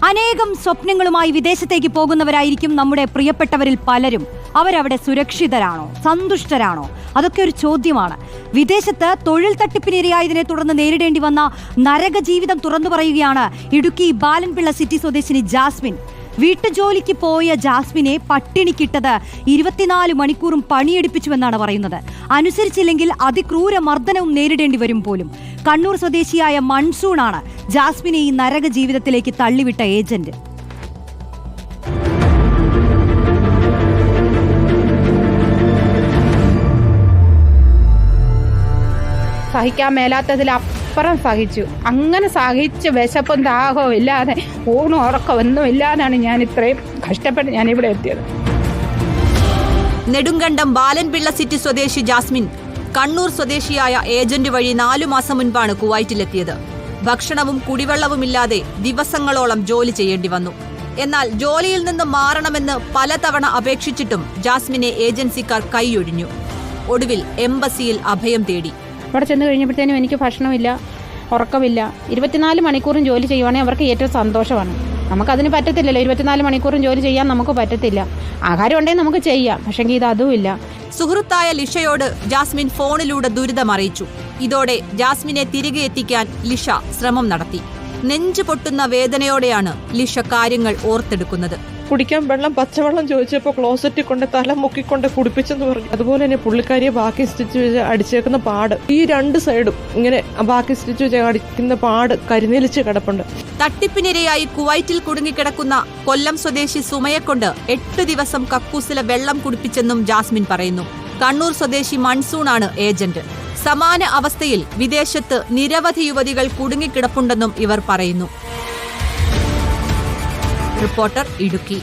അനേകം സ്വപ്നങ്ങളുമായി വിദേശത്തേക്ക് പോകുന്നവരായിരിക്കും നമ്മുടെ പ്രിയപ്പെട്ടവരിൽ പലരും. അവരവിടെ സുരക്ഷിതരാണോ, സന്തുഷ്ടരാണോ? അതൊക്കെ ഒരു ചോദ്യമാണ്. വിദേശത്ത് തൊഴിൽ തട്ടിപ്പിനിരയായതിനെ തുടർന്ന് നേരിടേണ്ടി വന്ന നരക ജീവിതം തുറന്നു പറയുകയാണ് ഇടുക്കി ബാലൻപിള്ള സിറ്റി സ്വദേശിനി ജാസ്മിൻ. വീട്ടുജോലിക്ക് പോയ ജാസ്മിനെ പട്ടിണിക്കിട്ടത് 24 മണിക്കൂറും പണിയെടുപ്പിച്ചുവെന്നാണ് പറയുന്നത്. അനുസരിച്ചില്ലെങ്കിൽ അതിക്രൂര മർദ്ദനവും നേരിടേണ്ടി വരും പോലും. കണ്ണൂർ സ്വദേശിയായ മൺസൂണാണ് ജാസ്മിനെ ഈ നരക ജീവിതത്തിലേക്ക് തള്ളിവിട്ട ഏജന്റ്. സഹിക്കാൻ മേലാത്തതിലപ്പുറം സഹിച്ചു. അങ്ങനെ സഹിച്ച് വിശപ്പും ദാഹവും ഇല്ലാതെ ഊണും ഉറക്കമൊന്നും ഇല്ലാതാണ് ഞാൻ ഇത്രയും കഷ്ടപ്പെട്ട് ഞാനിവിടെ എത്തിയത്. നെടുങ്കണ്ടം ബാലൻപിള്ള സിറ്റി സ്വദേശി ജാസ്മിൻ കണ്ണൂർ സ്വദേശിയായ ഏജന്റ് വഴി 4 മാസം മുൻപാണ് കുവൈറ്റിലെത്തിയത്. ഭക്ഷണവും കുടിവെള്ളവുമില്ലാതെ ദിവസങ്ങളോളം ജോലി ചെയ്യേണ്ടി വന്നു. എന്നാൽ ജോലിയിൽ നിന്ന് മാറണമെന്ന് പലതവണ അപേക്ഷിച്ചിട്ടും ജാസ്മിനെ ഏജൻസിക്കാർ കൈയൊഴിഞ്ഞു. ഒടുവിൽ എംബസിയിൽ അഭയം തേടി. അവിടെ ചെന്ന് കഴിഞ്ഞപ്പോഴത്തേനും എനിക്ക് ഭക്ഷണമില്ല, ഉറക്കമില്ല. 24 മണിക്കൂറും ജോലി ചെയ്യുവാണെങ്കിൽ അവർക്ക് ഏറ്റവും സന്തോഷമാണ്. നമുക്കതിന് പറ്റത്തില്ലല്ലോ. 24 മണിക്കൂറും ജോലി ചെയ്യാൻ നമുക്ക് പറ്റത്തില്ല. ആഹാരം ഉണ്ടെങ്കിൽ നമുക്ക് ചെയ്യാം, പക്ഷെങ്കിൽ ഇത് അതുമില്ല. സുഹൃത്തായ ലിഷയോട് ജാസ്മിൻ ഫോണിലൂടെ ദുരിതമറിയിച്ചു. ഇതോടെ ജാസ്മിനെ തിരികെ എത്തിക്കാൻ ലിഷ ശ്രമം നടത്തി. നെഞ്ചു പൊട്ടുന്ന വേദനയോടെയാണ് ലിഷ കാര്യങ്ങൾ ഓർത്തെടുക്കുന്നത്. കുടിക്കാൻ വെള്ളം, പച്ചവെള്ളം ചോദിച്ചപ്പോൾ ക്ലോസറ്റിൽ കൊണ്ട് തല മുക്കിക്കൊണ്ട് കുടിപ്പിച്ചെന്ന് പറഞ്ഞു. അതുപോലെ തന്നെ പുള്ളിക്കാരിയെ ബാക്കി സ്റ്റിച്ച് വെച്ച് അടിച്ചേക്കുന്ന പാട്, ഈ 2 സൈഡും ഇങ്ങനെ ബാക്കി സ്റ്റിച്ച് വെച്ച് അടിക്കുന്ന പാട് കരിനീലിച്ച് കിടപ്പുണ്ട്. തട്ടിപ്പിനിരയായി കുവൈറ്റിൽ കുടുങ്ങിക്കിടക്കുന്ന കൊല്ലം സ്വദേശി സുമയെക്കൊണ്ട് 8 ദിവസം കക്കൂസിലെ വെള്ളം കുടിപ്പിച്ചെന്നും ജാസ്മിൻ പറയുന്നു. കണ്ണൂർ സ്വദേശി മൺസൂണാണ് ഏജന്റ്. സമാന അവസ്ഥയിൽ വിദേശത്ത് നിരവധി യുവതികൾ കുടുങ്ങിക്കിടപ്പുണ്ടെന്നും ഇവർ പറയുന്നു. റിപ്പോർട്ടർ ഇടുക്കി.